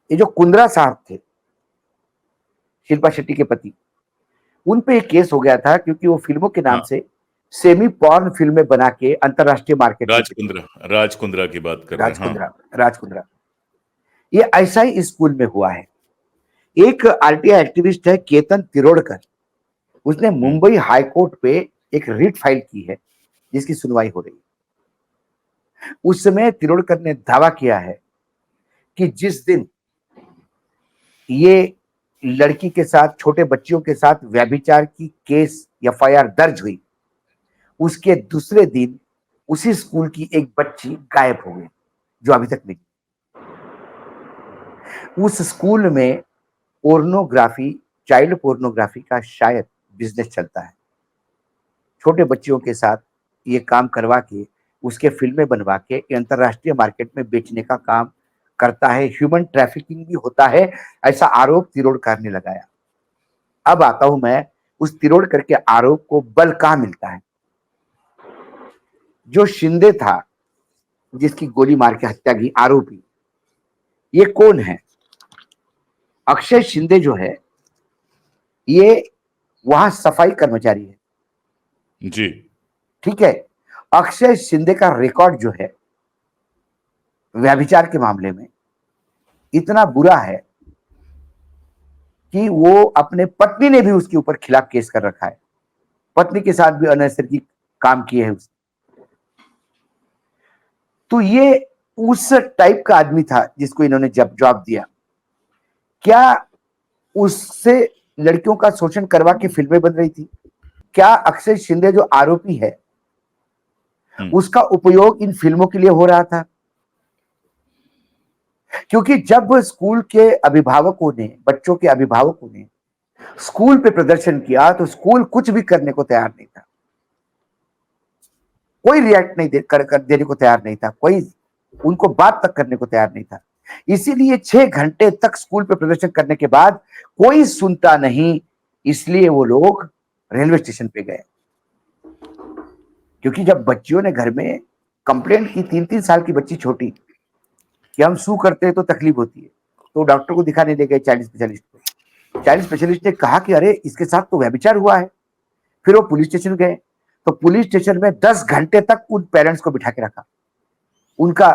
ये जो कुंद्रा साहब थे, शिल्पा शेट्टी के पति, उन पे एक केस हो गया था क्योंकि वो फिल्मों के नाम हाँ। से सेमी पॉर्न फिल्में बना के अंतरराष्ट्रीय मार्केट में राज बेचे। कुंद्रा, राज कुंद्रा की बात कर रहे हैं, हाँ। राज कुंद्रा। ये ऐसा ही इस स्कूल में हुआ है। एक आरटीआई एक्टिविस्ट है केतन तिरोड़कर, उसने मुंबई हाई कोर्ट पे एक रिट फाइल की है जिसकी सुनवाई हो रही है। उस समय तिरोड़कर ने दावा किया है कि जिस दिन ये लड़की के साथ, छोटे बच्चियों के साथ व्यभिचार की केस एफआईआर दर्ज हुई, उसके दूसरे दिन उसी स्कूल की एक बच्ची गायब हो गई जो अभी तक नहीं। उस स्कूल में पोर्नोग्राफी, चाइल्ड पोर्नोग्राफी का शायद बिजनेस चलता है। छोटे बच्चियों के साथ ये काम करवा के उसके फिल्में बनवा के अंतरराष्ट्रीय मार्केट में बेचने का काम करता है। ह्यूमन ट्रैफिकिंग भी होता है, ऐसा आरोप तिरोड़कर ने लगाया। अब आता हूं मैं उस तिरोड़कर के आरोप को बल कहां मिलता है। जो शिंदे था, जिसकी गोली मार के हत्या की आरोपी, ये कौन है? अक्षय शिंदे जो है, ये वहां सफाई कर्मचारी है। जी। ठीक है। अक्षय शिंदे का रिकॉर्ड जो है व्यभिचार के मामले में इतना बुरा है कि वो अपने पत्नी ने भी उसके ऊपर खिलाफ केस कर रखा है। पत्नी के साथ भी अनैतिक काम किए हैं उसने। तो ये उस टाइप का आदमी था जिसको इन्होंने जब जवाब दिया। क्या उससे लड़कियों का शोषण करवा के फिल्में बन रही थी? क्या अक्षय शिंदे जो आरोपी है उसका उपयोग इन फिल्मों के लिए हो रहा था? क्योंकि जब स्कूल के अभिभावकों ने, बच्चों के अभिभावकों ने स्कूल पे प्रदर्शन किया तो स्कूल कुछ भी करने को तैयार नहीं था। कोई रिएक्ट नहीं कर देने को तैयार नहीं था, कोई उनको बात तक करने को तैयार नहीं था। इसीलिए 6 घंटे तक स्कूल पे प्रदर्शन करने के बाद कोई सुनता नहीं, इसलिए वो लोग रेलवे स्टेशन पे गए। क्योंकि जब बच्चियों ने घर में कंप्लेंट की, 3-3 साल की बच्ची छोटी, कि हम सू करते हैं तो तकलीफ होती है, तो डॉक्टर को दिखाने ले गए चाइल्ड स्पेशलिस्ट को। चाइल्ड स्पेशलिस्ट ने कहा कि अरे इसके साथ तो व्यभिचार हुआ है। फिर वो पुलिस स्टेशन गए, तो पुलिस स्टेशन में 10 घंटे तक उन पेरेंट्स को बिठा के रखा, उनका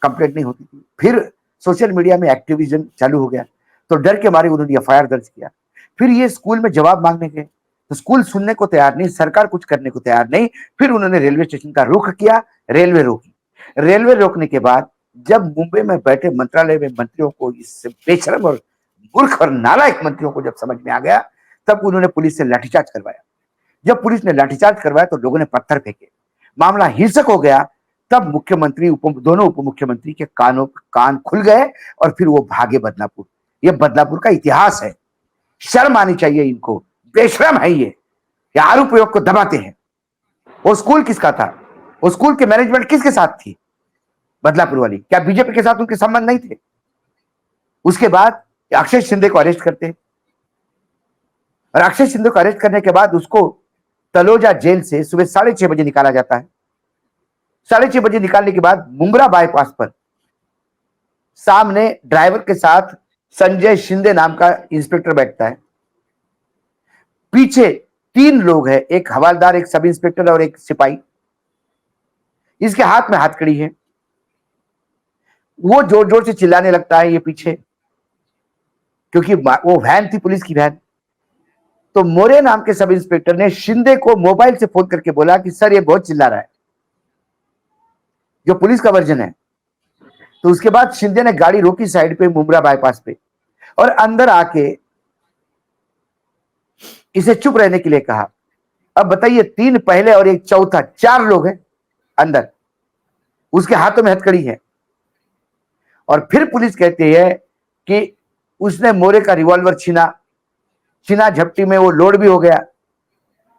कंप्लेंट नहीं होती थी। फिर सोशल मीडिया में एक्टिविज्म चालू हो गया, तो डर के मारे उन्होंने एफआईआर दर्ज किया। फिर ये स्कूल में जवाब मांगने गए, तो स्कूल सुनने को तैयार नहीं, सरकार कुछ करने को तैयार नहीं। फिर उन्होंने रेलवे स्टेशन का रुख किया, रेलवे रोकी। रेलवे रोकने के बाद जब मुंबई में बैठे मंत्रालय में मंत्रियों को, इस बेशरम और मूर्ख और नालायक मंत्रियों को जब समझ में आ गया, तब उन्होंने पुलिस से लाठीचार्ज करवाया। जब पुलिस ने लाठीचार्ज करवाया तो लोगों ने पत्थर फेंके, मामला हिंसक हो गया। तब मुख्यमंत्री, दोनों उप मुख्यमंत्री के कान खुल गए और फिर वो भागे बदलापुर। ये बदलापुर का इतिहास है, शर्म आनी चाहिए इनको। बेशरम है ये आरोप को दबाते हैं। वो स्कूल किसका था? वो स्कूल के मैनेजमेंट किसके साथ थी? बदलापुर वाली। क्या बीजेपी के साथ उनके संबंध नहीं थे? उसके बाद अक्षय शिंदे को अरेस्ट करते हैं, और अक्षय शिंदे को अरेस्ट करने के बाद उसको तलोजा जेल से सुबह 6:30 बजे निकाला जाता है। 6:30 बजे निकालने के बाद मुंब्रा बाईपास पर सामने ड्राइवर के साथ संजय शिंदे नाम का इंस्पेक्टर बैठता है। पीछे 3 लोग हैं, एक हवलदार, एक सब इंस्पेक्टर और एक सिपाही। इसके हाथ में हथकड़ी है। वो जोर जोर से चिल्लाने लगता है ये पीछे, क्योंकि वो वैन थी, पुलिस की वैन। तो मोरे नाम के सब इंस्पेक्टर ने शिंदे को मोबाइल से फोन करके बोला कि सर ये बहुत चिल्ला रहा है, जो पुलिस का वर्जन है। तो उसके बाद शिंदे ने गाड़ी रोकी साइड पे, मुंब्रा बाईपास पे, और अंदर आके इसे चुप रहने के लिए कहा। अब बताइए, 3 पहले और एक चौथा, 4 लोग हैं अंदर, उसके हाथों में हथकड़ी है। और फिर पुलिस कहती है कि उसने मोरे का रिवॉल्वर छीना झपटी में वो लोड भी हो गया,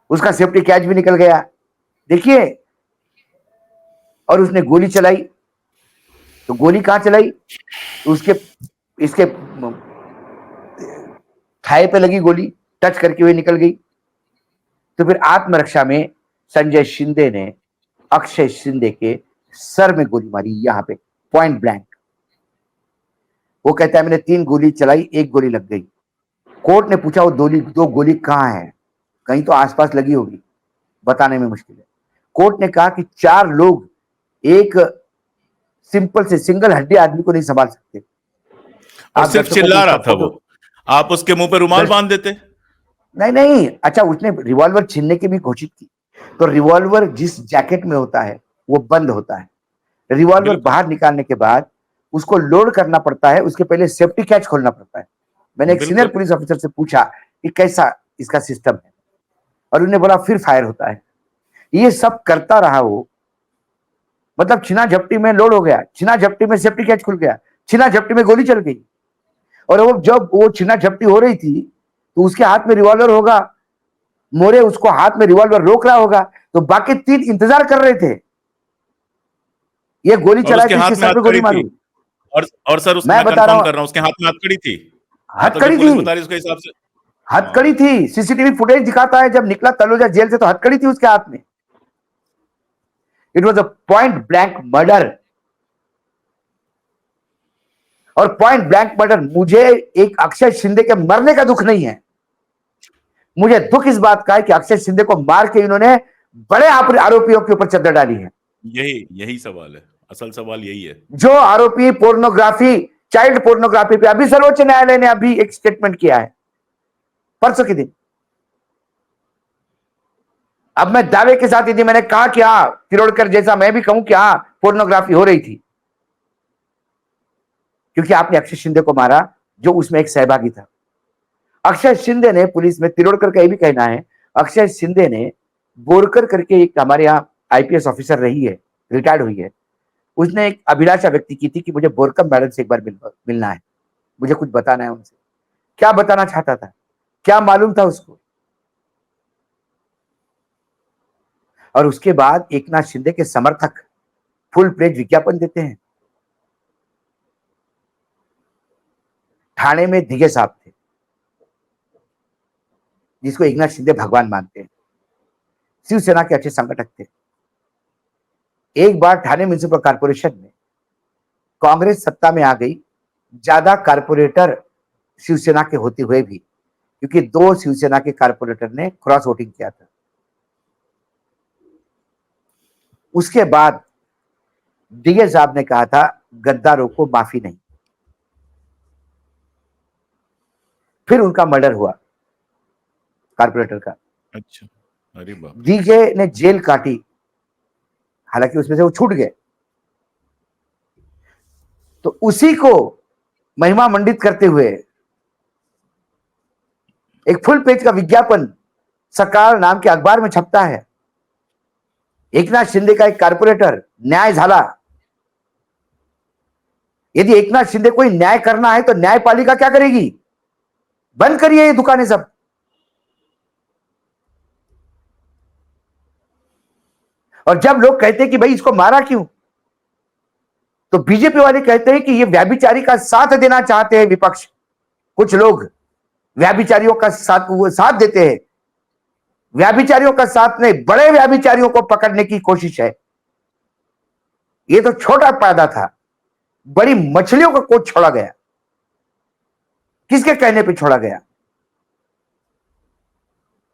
उसका सेफ्टी कैच भी निकल गया। देखिए, और उसने गोली चलाई। तो गोली कहां चलाई? उसके इसके थाई पे लगी गोली, टच करके हुए निकल गई। तो फिर आत्मरक्षा में संजय शिंदे ने अक्षय शिंदे के सर में गोली मारी, यहां पे पॉइंट ब्लैंक। वो कहता है मैंने 3 गोली चलाई, 1 गोली लग गई। कोर्ट ने पूछा वो 2 गोली कहां है? कहीं तो आसपास लगी होगी, बताने में मुश्किल है। कोर्ट ने कहा कि 4 लोग एक सिंपल से सिंगल हड्डी आदमी को नहीं संभाल सकते, और आप सिर्फ दर्शकों को चिल्ला उसका रहा था फोटो। वो, आप उसके मुंह पे रुमाल बांध देते। नहीं नहीं, अच्छा उसने रिवॉल्वर छीनने की भी घोषित की, तो रिवॉल्वर जिस जैकेट में होता है वो बंद होता है। रिवॉल्वर बिल्कुल बाहर निकालने के बाद उसको लोड करना पड़ता है, उसके पहले सेफ्टी कैच खोलना पड़ता है। मैंने एक सीनियर बिल्कुल। पुलिस ऑफिसर से पूछा कि कैसा इसका सिस्टम है, और उन्होंने बोला फिर फायर होता है। ये सब करता रहा वो, मतलब छिना झपटी में लोड हो गया, छिना झपटी में सेफ्टी कैच खुल गया, छिना झपटी में गोली चल गई। और वो जब वो छिना झपटी हो रही थी तो उसके हाथ में रिवॉल्वर होगा, मोरे उसको हाथ में रिवॉल्वर रोक रहा होगा, तो बाकी तीन इंतजार कर रहे थे ये गोली और चलाए उसके तो इसके हाथ में सर पे गोली हथकड़ी थी। मारूं। और सर मैं मैं बता रहा कंफर्म हूं, कर रहा हूं, उसके हाथ में हथकड़ी थी। हाँ, तो जो हथकड़ी पुलिस थी, बता रही है उसके हिसाब से। हथकड़ी हाँ। थी, सीसीटीवी फुटेज दिखाता है जब निकला तलोजा जेल से तो हथकड़ी थी उसके हाथ में। It was a point blank murder. और पॉइंट ब्लैंक मर्डर, मुझे एक अक्षय शिंदे के मरने का दुख नहीं है, मुझे दुख इस बात का है कि अक्षय शिंदे को मार के इन्होंने बड़े आरोपियों के ऊपर चद्दर डाली है। यही यही सवाल है, असल सवाल यही है। जो आरोपी पोर्नोग्राफी, चाइल्ड पोर्नोग्राफी पे अभी सर्वोच्च न्यायालय ने अभी एक स्टेटमेंट किया है परसों के दिन। अब मैं दावे के साथ यदि मैंने कहा कि हाँ तिरोड़कर जैसा मैं भी कहूं कि हाँ पोर्नोग्राफी हो रही थी, क्योंकि आपने अक्षय शिंदे को मारा जो उसमें एक सहभागी था। अक्षय शिंदे ने पुलिस में, तिरोड़कर का ये भी कहना है, अक्षय शिंदे ने बोरकर करके एक हमारे यहाँ आईपीएस ऑफिसर रही है, रिटायर्ड हुई है, उसने एक अभिलाषा व्यक्त की थी कि मुझे बोरकर मैडम से एक बार मिलना है, मुझे कुछ बताना है उनसे। क्या बताना चाहता था, क्या मालूम था उसको? और उसके बाद एकनाथ शिंदे के समर्थक फुल पेज विज्ञापन देते हैं। ठाणे में दिघे साहब थे जिसको एकनाथ शिंदे भगवान मानते हैं, शिवसेना के अच्छे संगठक थे। एक बार ठाणे म्युनिसिपल कॉर्पोरेशन में कांग्रेस सत्ता में आ गई, ज्यादा कारपोरेटर शिवसेना के होते हुए भी, क्योंकि दो शिवसेना के कारपोरेटर ने क्रॉस वोटिंग किया था। उसके बाद दिघे साहब ने कहा था गद्दारों को माफी नहीं, फिर उनका मर्डर हुआ कारपोरेटर का। अच्छा, अरे बाप रे। दिघे ने जेल काटी, हालांकि उसमें से वो छूट गए, तो उसी को महिमा मंडित करते हुए एक फुल पेज का विज्ञापन सकाळ नाम के अखबार में छपता है। एकनाथ शिंदे का एक कारपोरेटर न्याय झाला। यदि एकनाथ शिंदे कोई न्याय करना है तो न्यायपालिका क्या करेगी? बंद करिए ये दुकानें सब। और जब लोग कहते हैं कि भाई इसको मारा क्यों, तो बीजेपी वाले कहते हैं कि ये व्याभिचारी का साथ देना चाहते हैं विपक्ष। कुछ लोग व्याभिचारियों का साथ, वो साथ देते हैं, व्याभिचारियों का साथ नहीं, बड़े व्याभिचारियों को पकड़ने की कोशिश है। ये तो छोटा पैदा था, बड़ी मछलियों का कोच छोड़ा गया। किसके कहने पे छोड़ा गया?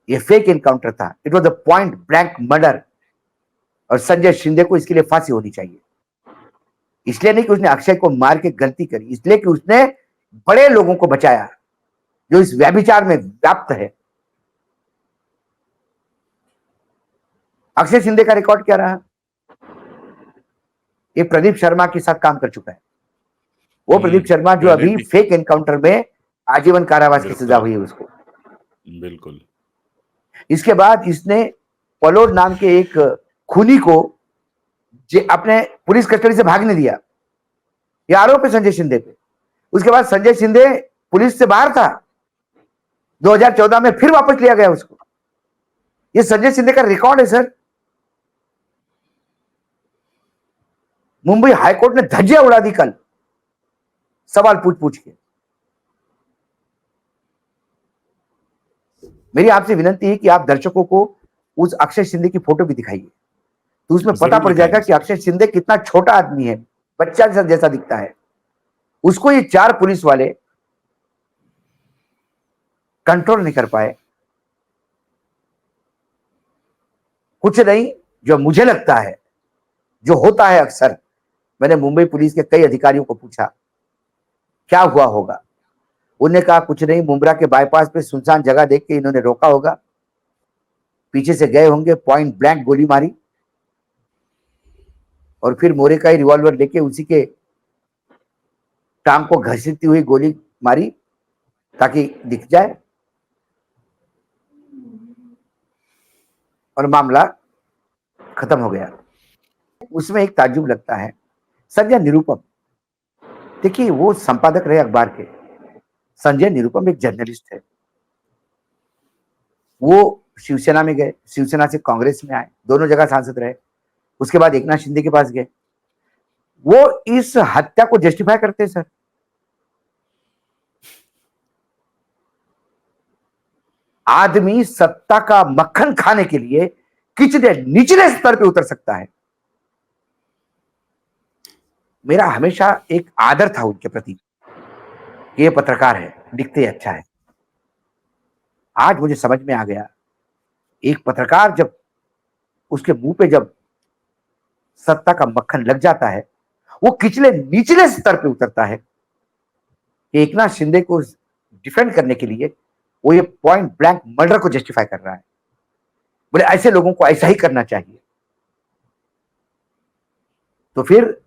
ये फेक एनकाउंटर था, it was a point blank murder. और संजय शिंदे को इसके लिए फांसी होनी चाहिए। इसलिए नहीं कि उसने अक्षय को मार के गलती करी, इसलिए कि उसने बड़े लोगों को बचाया जो इस व्यभिचार में व्याप्त है। अक्षय शिंदे का रिकॉर्ड क्या रहा? ये प्रदीप शर्मा के साथ काम कर चुका है, वो प्रदीप शर्मा जो पहले अभी भी। फेक एनकाउंटर में आजीवन कारावास की सजा गिरफ्तार। हुई है उसको। बिल्कुल। इसके बाद इसने पलोड नाम के एक खूनी को अपने पुलिस कस्टडी से भागने दिया, यह आरोप है संजय शिंदे पे। उसके बाद संजय शिंदे पुलिस से बाहर था, 2014 में फिर वापस लिया गया उसको। ये संजय शिंदे का रिकॉर्ड है सर। मुंबई हाईकोर्ट ने धज्जियां उड़ा दी कल सवाल पूछ पूछ के। मेरी आपसे विनती है कि आप दर्शकों को उस अक्षय शिंदे की फोटो भी दिखाइए, तो उसमें पता जरूर पड़ जाएगा दिखाएंगे कि सर। अक्षय शिंदे कितना छोटा आदमी है, बच्चा जैसा दिखता है। उसको ये चार पुलिस वाले कंट्रोल नहीं कर पाए। कुछ नहीं, जो मुझे लगता है जो होता है अक्सर, मैंने मुंबई पुलिस के कई अधिकारियों को पूछा, क्या हुआ होगा। उन्होंने कहा कुछ नहीं, मुंब्रा के बाईपास पे सुनसान जगह देख के इन्होंने रोका होगा, पीछे से गए होंगे, पॉइंट ब्लैंक गोली मारी और फिर मोरे का ही रिवॉल्वर लेके उसी के टांग को घसीटती हुई गोली मारी ताकि दिख जाए और मामला खत्म हो गया। उसमें एक ताज्जुब लगता है, संजय निरुपम, देखिए वो संपादक रहे अखबार के, संजय निरुपम एक जर्नलिस्ट है। वो शिवसेना में गए, शिवसेना से कांग्रेस में आए, दोनों जगह सांसद रहे, उसके बाद एकनाथ शिंदे के पास गए। वो इस हत्या को जस्टिफाई करते हैं सर। आदमी सत्ता का मक्खन खाने के लिए कितने निचले स्तर पे उतर सकता है। मेरा हमेशा एक आदर था उनके प्रति, ये पत्रकार है, दिखते अच्छा है। आज मुझे समझ में आ गया, एक पत्रकार जब उसके मुंह पे जब सत्ता का मक्खन लग जाता है, वो किचले निचले स्तर पे उतरता है कि एकनाथ शिंदे को डिफेंड करने के लिए वो ये पॉइंट ब्लैंक मर्डर को जस्टिफाई कर रहा है। बोले ऐसे लोगों को ऐसा ही करना चाहिए। तो फिर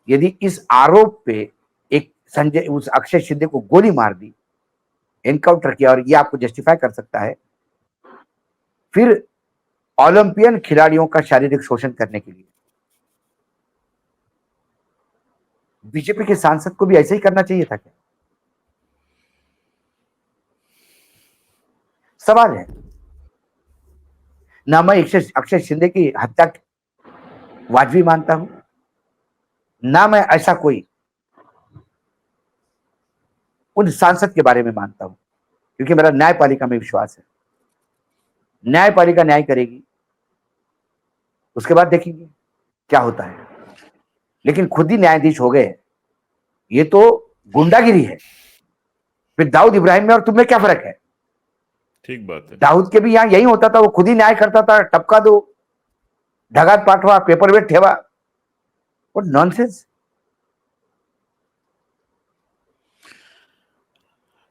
यदि इस आरोप पे एक संजय उस अक्षय शिंदे को गोली मार दी, एनकाउंटर किया और ये आपको जस्टिफाई कर सकता है, फिर ओलंपियन खिलाड़ियों का शारीरिक शोषण करने के लिए बीजेपी के सांसद को भी ऐसा ही करना चाहिए था क्या? सवाल है ना। मैं अक्षय शिंदे की हत्या वाजबी मानता हूं, ना मैं ऐसा कोई उन सांसद के बारे में मानता हूं, क्योंकि मेरा न्यायपालिका में विश्वास है। न्यायपालिका न्याय करेगी, उसके बाद देखेंगे क्या होता है। लेकिन खुद ही न्यायाधीश हो गए, ये तो गुंडागिरी है। फिर दाऊद इब्राहिम में और तुम में क्या फर्क है? ठीक बात है। दाऊद के भी यहां यही होता था, वो खुद ही न्याय करता था, टपका दो, ढगात पाठवा, पेपर वेट ठेवा, वो नॉनसेंस।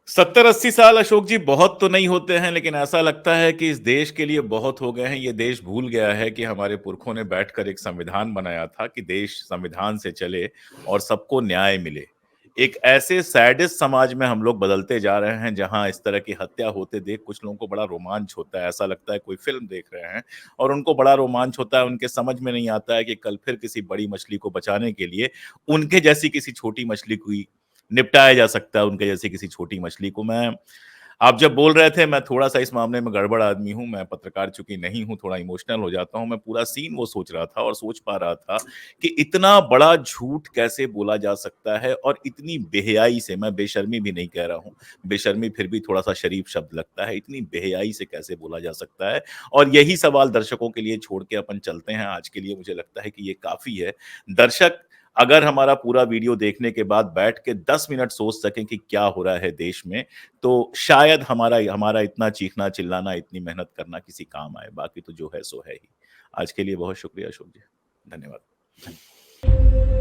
70-80 साल अशोक जी बहुत तो नहीं होते हैं, लेकिन ऐसा लगता है कि इस देश के लिए बहुत हो गए हैं। ये देश भूल गया है कि हमारे पुरखों ने बैठकर एक संविधान बनाया था कि देश संविधान से चले और सबको न्याय मिले। एक ऐसे सैडिस्ट समाज में हम लोग बदलते जा रहे हैं जहां इस तरह की हत्या होते देख कुछ लोगों को बड़ा रोमांच होता है, ऐसा लगता है कोई फिल्म देख रहे हैं और उनको बड़ा रोमांच होता है। उनके समझ में नहीं आता है कि कल फिर किसी बड़ी मछली को बचाने के लिए उनके जैसी किसी छोटी मछली को निपटाया जा सकता है, उनके जैसे किसी छोटी मछली को। मैं आप जब बोल रहे थे, मैं थोड़ा-सा इस मामले में गड़बड़ आदमी हूँ, मैं पत्रकार चूँकि नहीं हूँ, थोड़ा इमोशनल हो जाता हूँ। मैं पूरा सीन वो सोच रहा था और सोच पा रहा था कि इतना बड़ा झूठ कैसे बोला जा सकता है और इतनी बेहयाई से, मैं बेशर्मी भी नहीं कह रहा हूँ, बेशर्मी फिर भी थोड़ा-सा शरीफ शब्द लगता है, इतनी बेहयाई से कैसे बोला जा सकता है? और यही सवाल दर्शकों के लिए छोड़ के अपन चलते हैं। आज के लिए मुझे लगता है कि ये काफ़ी है। दर्शक अगर हमारा पूरा वीडियो देखने के बाद बैठ के 10 मिनट सोच सकें कि क्या हो रहा है देश में, तो शायद हमारा हमारा इतना चीखना, चिल्लाना, इतनी मेहनत करना किसी काम आए। बाकी तो जो है सो है ही। आज के लिए बहुत शुक्रिया अशोक जी। धन्यवाद।